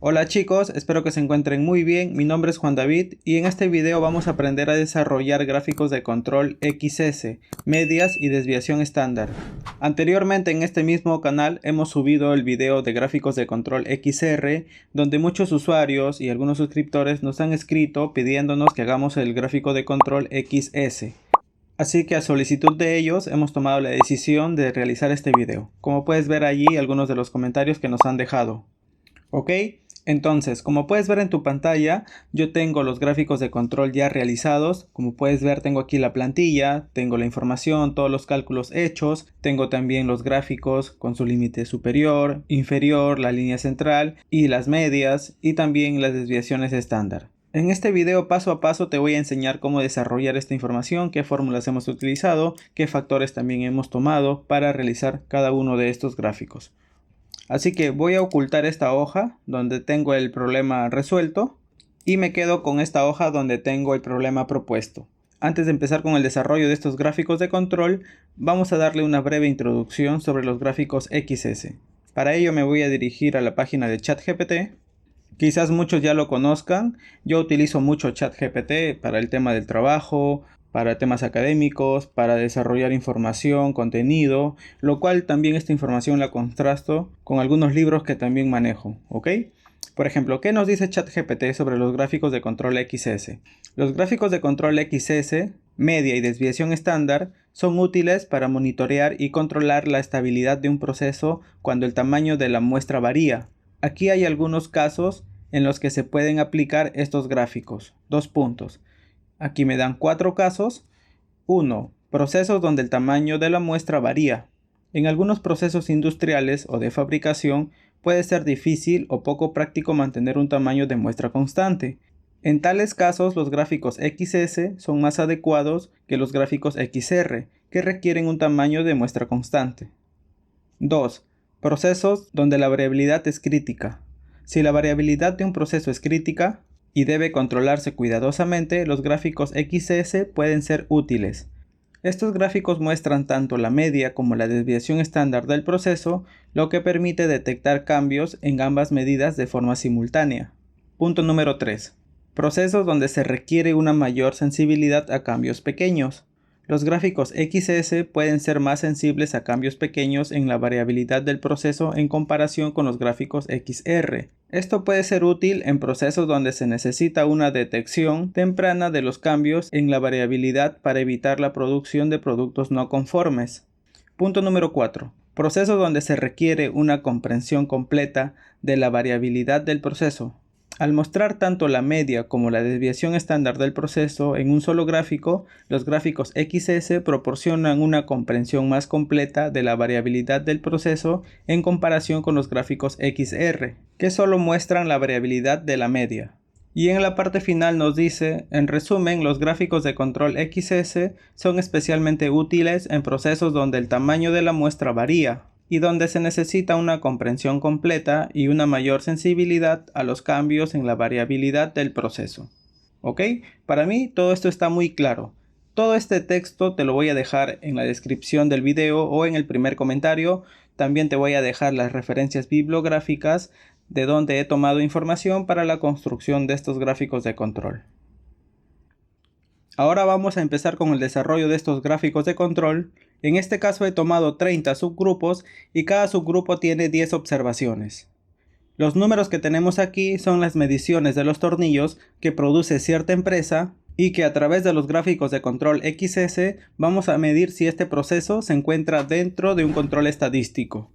Hola chicos, espero que se encuentren muy bien. Mi nombre es Juan David y en este video vamos a aprender a desarrollar gráficos de control XS, medias y desviación estándar. Anteriormente en este mismo canal hemos subido el video de gráficos de control XR, donde muchos usuarios y algunos suscriptores nos han escrito pidiéndonos que hagamos el gráfico de control XS. Así que a solicitud de ellos hemos tomado la decisión de realizar este video. Como puedes ver allí algunos de los comentarios que nos han dejado. ¿Ok? Entonces, como puedes ver en tu pantalla, yo tengo los gráficos de control ya realizados. Como puedes ver, tengo aquí la plantilla, tengo la información, todos los cálculos hechos. Tengo también los gráficos con su límite superior, inferior, la línea central y las medias y también las desviaciones estándar. En este video paso a paso te voy a enseñar cómo desarrollar esta información, qué fórmulas hemos utilizado, qué factores también hemos tomado para realizar cada uno de estos gráficos. Así que voy a ocultar esta hoja donde tengo el problema resuelto y me quedo con esta hoja donde tengo el problema propuesto. Antes de empezar con el desarrollo de estos gráficos de control, vamos a darle una breve introducción sobre los gráficos XS. Para ello me voy a dirigir a la página de ChatGPT. Quizás muchos ya lo conozcan. Yo utilizo mucho ChatGPT para el tema del trabajo, para temas académicos, para desarrollar información, contenido, lo cual también esta información la contrasto con algunos libros que también manejo, ¿ok? Por ejemplo, ¿qué nos dice ChatGPT sobre los gráficos de control XS? Los gráficos de control XS, media y desviación estándar, son útiles para monitorear y controlar la estabilidad de un proceso cuando el tamaño de la muestra varía. Aquí hay algunos casos en los que se pueden aplicar estos gráficos. Dos puntos. Aquí me dan 4 casos. 1. Procesos donde el tamaño de la muestra varía. En algunos procesos industriales o de fabricación puede ser difícil o poco práctico mantener un tamaño de muestra constante. En tales casos los gráficos XS son más adecuados que los gráficos XR, que requieren un tamaño de muestra constante. 2. Procesos donde la variabilidad es crítica. Si la variabilidad de un proceso es crítica y debe controlarse cuidadosamente, los gráficos XS pueden ser útiles. Estos gráficos muestran tanto la media como la desviación estándar del proceso, lo que permite detectar cambios en ambas medidas de forma simultánea. Punto número 3. Procesos donde se requiere una mayor sensibilidad a cambios pequeños. Los gráficos XS pueden ser más sensibles a cambios pequeños en la variabilidad del proceso en comparación con los gráficos XR. Esto puede ser útil en procesos donde se necesita una detección temprana de los cambios en la variabilidad para evitar la producción de productos no conformes. Punto número 4. Procesos donde se requiere una comprensión completa de la variabilidad del proceso. Al mostrar tanto la media como la desviación estándar del proceso en un solo gráfico, los gráficos XS proporcionan una comprensión más completa de la variabilidad del proceso en comparación con los gráficos XR, que solo muestran la variabilidad de la media. Y en la parte final nos dice, en resumen, los gráficos de control XS son especialmente útiles en procesos donde el tamaño de la muestra varía y donde se necesita una comprensión completa y una mayor sensibilidad a los cambios en la variabilidad del proceso. ¿Ok? Para mí todo esto está muy claro. Todo este texto te lo voy a dejar en la descripción del video o en el primer comentario. También te voy a dejar las referencias bibliográficas de donde he tomado información para la construcción de estos gráficos de control. Ahora vamos a empezar con el desarrollo de estos gráficos de control. En este caso he tomado 30 subgrupos y cada subgrupo tiene 10 observaciones. Los números que tenemos aquí son las mediciones de los tornillos que produce cierta empresa y que a través de los gráficos de control XS vamos a medir si este proceso se encuentra dentro de un control estadístico.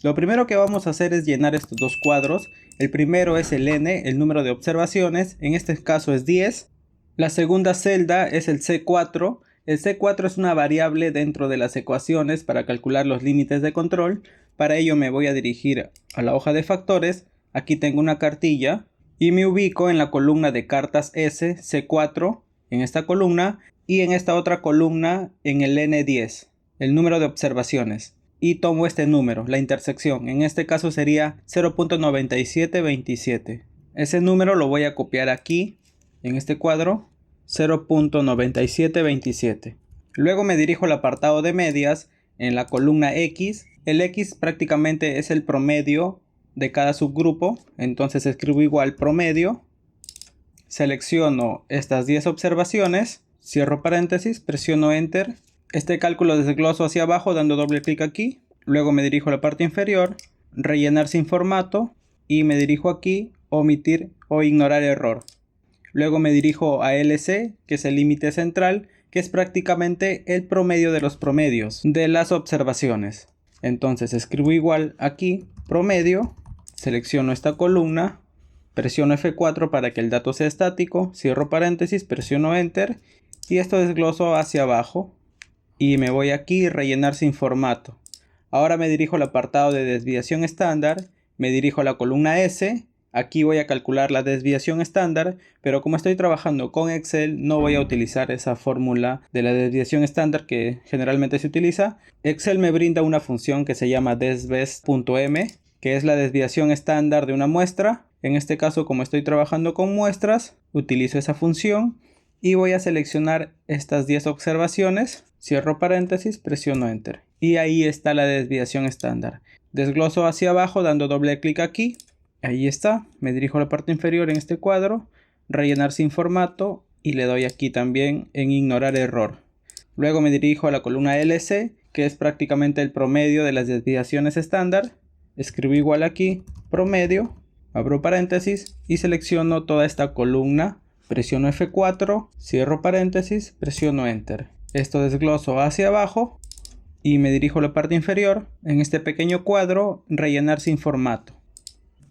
Lo primero que vamos a hacer es llenar estos dos cuadros. El primero es el N, el número de observaciones, en este caso es 10. La segunda celda es el C4. El C4 es una variable dentro de las ecuaciones para calcular los límites de control. Para ello me voy a dirigir a la hoja de factores. Aquí tengo una cartilla y me ubico en la columna de cartas S, C4, en esta columna, y en esta otra columna en el N10, el número de observaciones. Y tomo este número, la intersección. En este caso sería 0.9727. Ese número lo voy a copiar aquí en este cuadro, 0.9727. Luego me dirijo al apartado de medias en la columna X. El X prácticamente es el promedio de cada subgrupo. Entonces escribo igual promedio, selecciono estas 10 observaciones, cierro paréntesis, presiono Enter. Este cálculo desgloso hacia abajo dando doble clic aquí. Luego me dirijo a la parte inferior, rellenar sin formato, y me dirijo aquí, omitir o ignorar error. Luego me dirijo a LC, que es el límite central, que es prácticamente el promedio de los promedios de las observaciones. Entonces escribo igual aquí, promedio, selecciono esta columna, presiono F4 para que el dato sea estático, cierro paréntesis, presiono Enter, y esto desgloso hacia abajo, y me voy aquí, rellenar sin formato. Ahora me dirijo al apartado de desviación estándar, me dirijo a la columna S. Aquí voy a calcular la desviación estándar, pero como estoy trabajando con Excel, no voy a utilizar esa fórmula de la desviación estándar que generalmente se utiliza. Excel me brinda una función que se llama desbest.m, que es la desviación estándar de una muestra. En este caso, como estoy trabajando con muestras, utilizo esa función y voy a seleccionar estas 10 observaciones, cierro paréntesis, presiono Enter. Y ahí está la desviación estándar. Desgloso hacia abajo dando doble clic aquí. Ahí está, me dirijo a la parte inferior en este cuadro, rellenar sin formato y le doy aquí también en ignorar error. Luego me dirijo a la columna LC, que es prácticamente el promedio de las desviaciones estándar. Escribo igual aquí, promedio, abro paréntesis y selecciono toda esta columna, presiono F4, cierro paréntesis, presiono Enter. Esto desgloso hacia abajo y me dirijo a la parte inferior, en este pequeño cuadro, rellenar sin formato.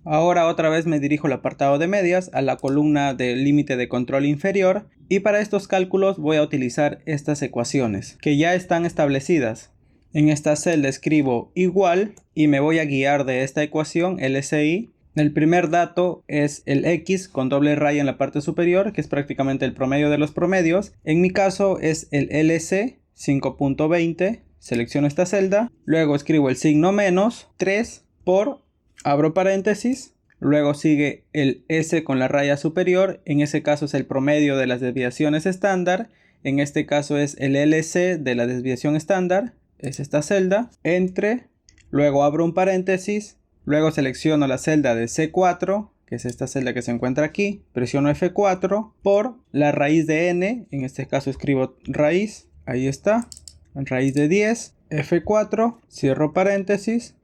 Ahora otra vez me dirijo al apartado de medias, a la columna del límite de control inferior, y para estos cálculos voy a utilizar estas ecuaciones que ya están establecidas. En esta celda escribo igual y me voy a guiar de esta ecuación LCI. El primer dato es el X con doble raya en la parte superior, que es prácticamente el promedio de los promedios. En mi caso es el LC 5.20, selecciono esta celda, luego escribo el signo menos 3 por, abro paréntesis, luego sigue el S con la raya superior, en ese caso es el promedio de las desviaciones estándar, en este caso es el LC de la desviación estándar, es esta celda, entre, luego abro un paréntesis, luego selecciono la celda de C4, que es esta celda que se encuentra aquí, presiono F4 por la raíz de n, en este caso escribo raíz, ahí está, raíz de 10, F4, cierro paréntesis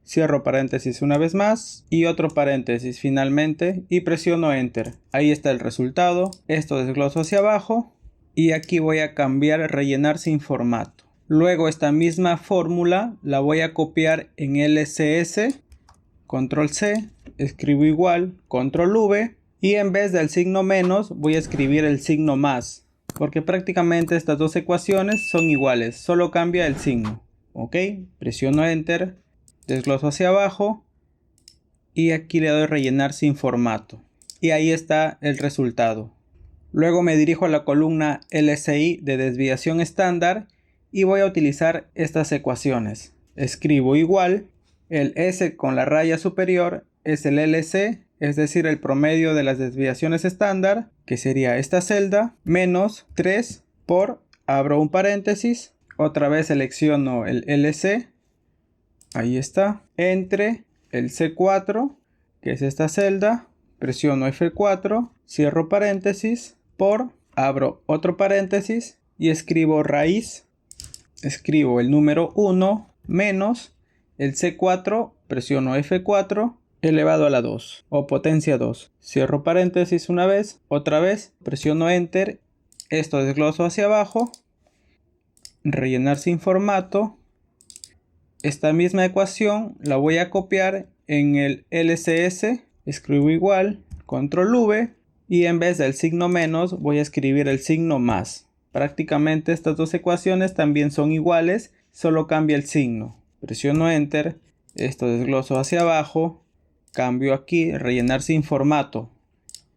una vez más y otro paréntesis finalmente y presiono Enter. Ahí está el resultado, esto desgloso hacia abajo y aquí voy a cambiar rellenar sin formato. Luego esta misma fórmula la voy a copiar en LCS, control C, escribo igual, control V y en vez del signo menos voy a escribir el signo más, porque prácticamente estas dos ecuaciones son iguales, solo cambia el signo. Ok, presiono Enter, desgloso hacia abajo y aquí le doy rellenar sin formato y ahí está el resultado. Luego me dirijo a la columna LCI de desviación estándar y voy a utilizar estas ecuaciones. Escribo igual, el S con la raya superior es el LC, es decir, el promedio de las desviaciones estándar, que sería esta celda, menos 3 por, abro un paréntesis, otra vez selecciono el LC, ahí está, entre el C4, que es esta celda, presiono F4, cierro paréntesis, por, abro otro paréntesis y escribo raíz, escribo el número 1 menos el C4, presiono F4, elevado a la 2 o potencia 2. Cierro paréntesis una vez, otra vez, presiono Enter, esto desgloso hacia abajo, rellenar sin formato. Esta misma ecuación la voy a copiar en el LCS, escribo igual, control V y en vez del signo menos voy a escribir el signo más. Prácticamente estas dos ecuaciones también son iguales, solo cambia el signo. Presiono Enter, esto desgloso hacia abajo, cambio aquí, rellenar sin formato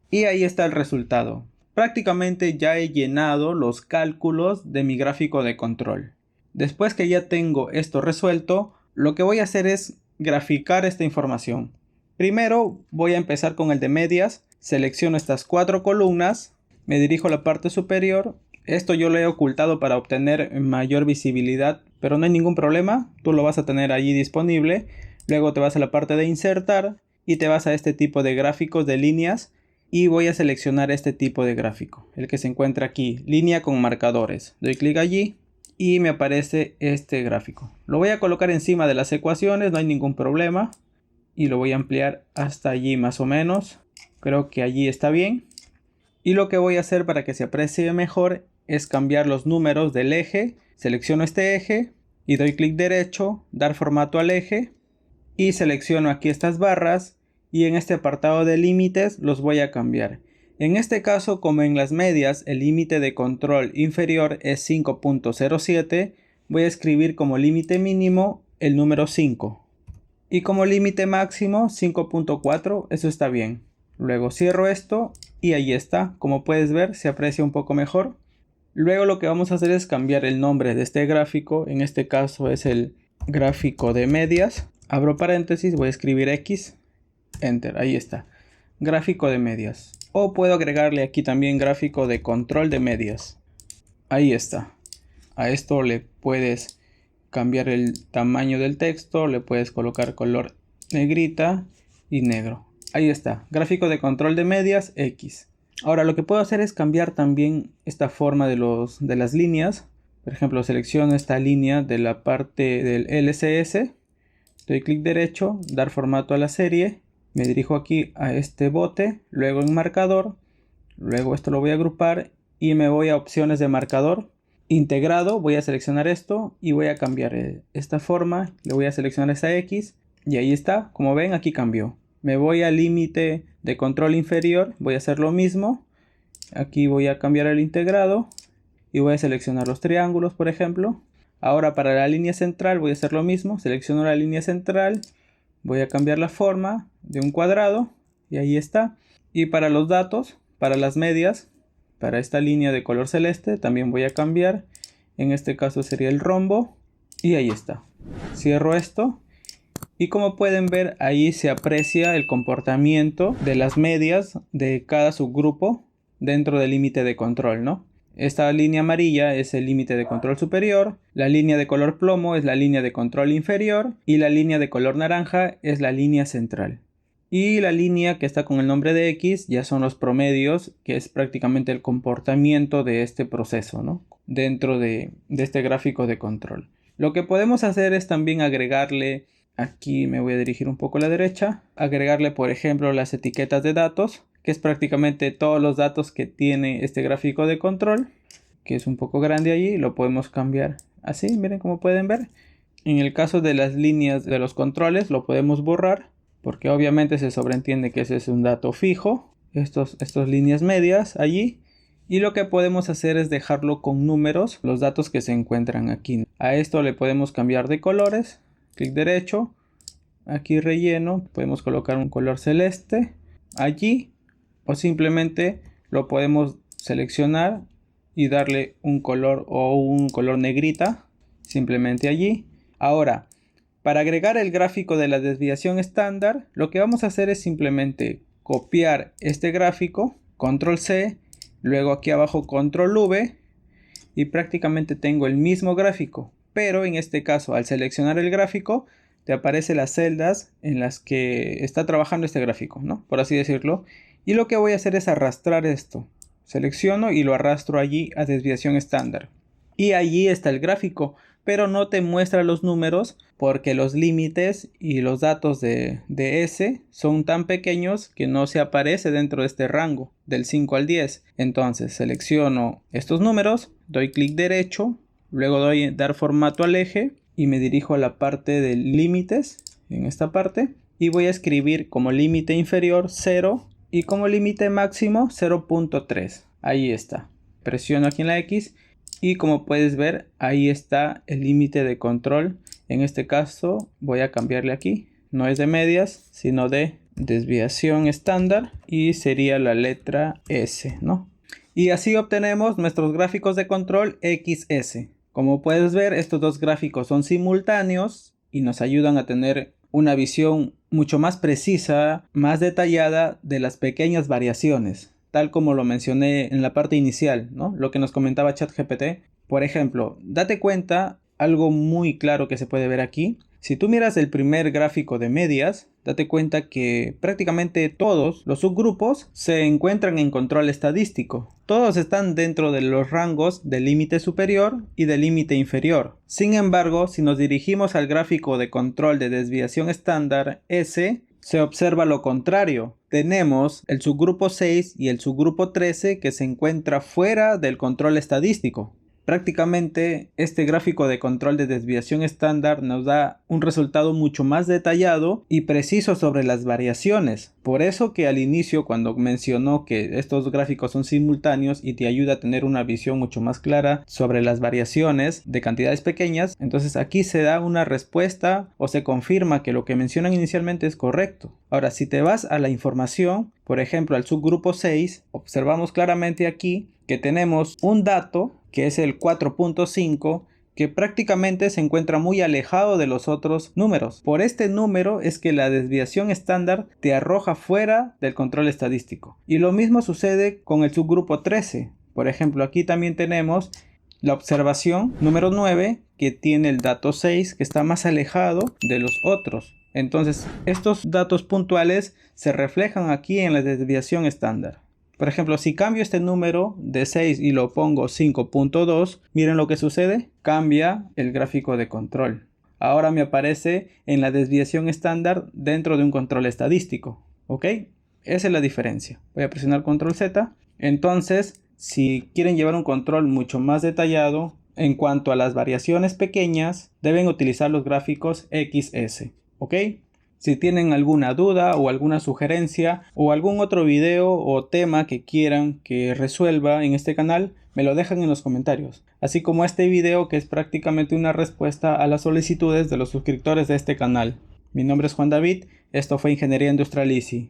y ahí está el resultado. Prácticamente ya he llenado los cálculos de mi gráfico de control. Después que ya tengo esto resuelto, lo que voy a hacer es graficar esta información. Primero voy a empezar con el de medias, selecciono estas 4 columnas, me dirijo a la parte superior. Esto yo lo he ocultado para obtener mayor visibilidad, pero no hay ningún problema, tú lo vas a tener allí disponible. Luego te vas a la parte de insertar y te vas a este tipo de gráficos de líneas y voy a seleccionar este tipo de gráfico, el que se encuentra aquí, línea con marcadores. Doy clic allí y me aparece este gráfico. Lo voy a colocar encima de las ecuaciones, no hay ningún problema, y lo voy a ampliar hasta allí más o menos. Creo que allí está bien. Y lo que voy a hacer para que se aprecie mejor es cambiar los números del eje. Selecciono este eje y doy clic derecho, dar formato al eje y selecciono aquí estas barras y en este apartado de límites los voy a cambiar. En este caso, como en las medias el límite de control inferior es 5.07, voy a escribir como límite mínimo el número 5 y como límite máximo 5.4, eso está bien. Luego cierro esto y ahí está, como puedes ver se aprecia un poco mejor. Luego lo que vamos a hacer es cambiar el nombre de este gráfico, en este caso es el gráfico de medias. Abro paréntesis, voy a escribir X, Enter, ahí está, gráfico de medias. O puedo agregarle aquí también gráfico de control de medias. Ahí está. A esto le puedes cambiar el tamaño del texto, le puedes colocar color negrita y negro. Ahí está, gráfico de control de medias X. Ahora lo que puedo hacer es cambiar también esta forma de las líneas. Por ejemplo, selecciono esta línea de la parte del LCS. Doy clic derecho, dar formato a la serie. Me dirijo aquí a este bote, luego en marcador. Luego esto lo voy a agrupar y me voy a opciones de marcador. Integrado, voy a seleccionar esto y voy a cambiar esta forma. Le voy a seleccionar esa X y ahí está. Como ven, aquí cambió. Me voy al límite de control inferior, voy a hacer lo mismo. Aquí voy a cambiar el integrado y voy a seleccionar los triángulos, por ejemplo. Ahora para la línea central voy a hacer lo mismo. Selecciono la línea central, voy a cambiar la forma de un cuadrado y ahí está. Y para los datos, para las medias, para esta línea de color celeste también voy a cambiar. En este caso sería el rombo y ahí está. Cierro esto. Y como pueden ver, ahí se aprecia el comportamiento de las medias de cada subgrupo dentro del límite de control, ¿no? Esta línea amarilla es el límite de control superior, la línea de color plomo es la línea de control inferior y la línea de color naranja es la línea central. Y la línea que está con el nombre de X ya son los promedios, que es prácticamente el comportamiento de este proceso, ¿no? Dentro de este gráfico de control. Lo que podemos hacer es también agregarle. Aquí me voy a dirigir un poco a la derecha. Agregarle, por ejemplo, las etiquetas de datos, que es prácticamente todos los datos que tiene este gráfico de control, que es un poco grande allí. Lo podemos cambiar así, miren como pueden ver. En el caso de las líneas de los controles, lo podemos borrar, porque obviamente se sobreentiende que ese es un dato fijo. Estas líneas medias allí. Y lo que podemos hacer es dejarlo con números, los datos que se encuentran aquí. A esto le podemos cambiar de colores. Clic derecho, aquí relleno, podemos colocar un color celeste allí o simplemente lo podemos seleccionar y darle un color o un color negrita simplemente allí. Ahora, para agregar el gráfico de la desviación estándar, lo que vamos a hacer es simplemente copiar este gráfico, control C, luego aquí abajo control V y prácticamente tengo el mismo gráfico. Pero en este caso, al seleccionar el gráfico, te aparecen las celdas en las que está trabajando este gráfico, ¿no? Por así decirlo. Y lo que voy a hacer es arrastrar esto. Selecciono y lo arrastro allí a desviación estándar. Y allí está el gráfico, pero no te muestra los números porque los límites y los datos de S son tan pequeños que no se aparece dentro de este rango del 5 al 10. Entonces selecciono estos números, doy clic derecho. Luego doy dar formato al eje y me dirijo a la parte de límites, en esta parte. Y voy a escribir como límite inferior 0 y como límite máximo 0.3. Ahí está. Presiono aquí en la X y como puedes ver, ahí está el límite de control. En este caso voy a cambiarle aquí. No es de medias, sino de desviación estándar y sería la letra S, ¿no? Y así obtenemos nuestros gráficos de control XS. Como puedes ver, estos dos gráficos son simultáneos y nos ayudan a tener una visión mucho más precisa, más detallada de las pequeñas variaciones, tal como lo mencioné en la parte inicial, ¿no? Lo que nos comentaba ChatGPT. Por ejemplo, date cuenta, algo muy claro que se puede ver aquí. Si tú miras el primer gráfico de medias, date cuenta que prácticamente todos los subgrupos se encuentran en control estadístico. Todos están dentro de los rangos del límite superior y del límite inferior. Sin embargo, si nos dirigimos al gráfico de control de desviación estándar S, se observa lo contrario. Tenemos el subgrupo 6 y el subgrupo 13 que se encuentra fuera del control estadístico. Prácticamente este gráfico de control de desviación estándar nos da un resultado mucho más detallado y preciso sobre las variaciones. Por eso que al inicio, cuando mencionó que estos gráficos son simultáneos y te ayuda a tener una visión mucho más clara sobre las variaciones de cantidades pequeñas, entonces aquí se da una respuesta o se confirma que lo que mencionan inicialmente es correcto. Ahora, si te vas a la información, por ejemplo al subgrupo 6, observamos claramente aquí que tenemos un dato que es el 4.5, que prácticamente se encuentra muy alejado de los otros números. Por este número es que la desviación estándar te arroja fuera del control estadístico. Y lo mismo sucede con el subgrupo 13. Por ejemplo, aquí también tenemos la observación número 9, que tiene el dato 6, que está más alejado de los otros. Entonces, estos datos puntuales se reflejan aquí en la desviación estándar. Por ejemplo, si cambio este número de 6 y lo pongo 5.2, miren lo que sucede. Cambia el gráfico de control. Ahora me aparece en la desviación estándar dentro de un control estadístico. ¿Ok? Esa es la diferencia. Voy a presionar control Z. Entonces, si quieren llevar un control mucho más detallado en cuanto a las variaciones pequeñas, deben utilizar los gráficos XS. ¿Ok? Si tienen alguna duda o alguna sugerencia o algún otro video o tema que quieran que resuelva en este canal, me lo dejan en los comentarios. Así como este video, que es prácticamente una respuesta a las solicitudes de los suscriptores de este canal. Mi nombre es Juan David, esto fue Ingeniería Industrial Easy.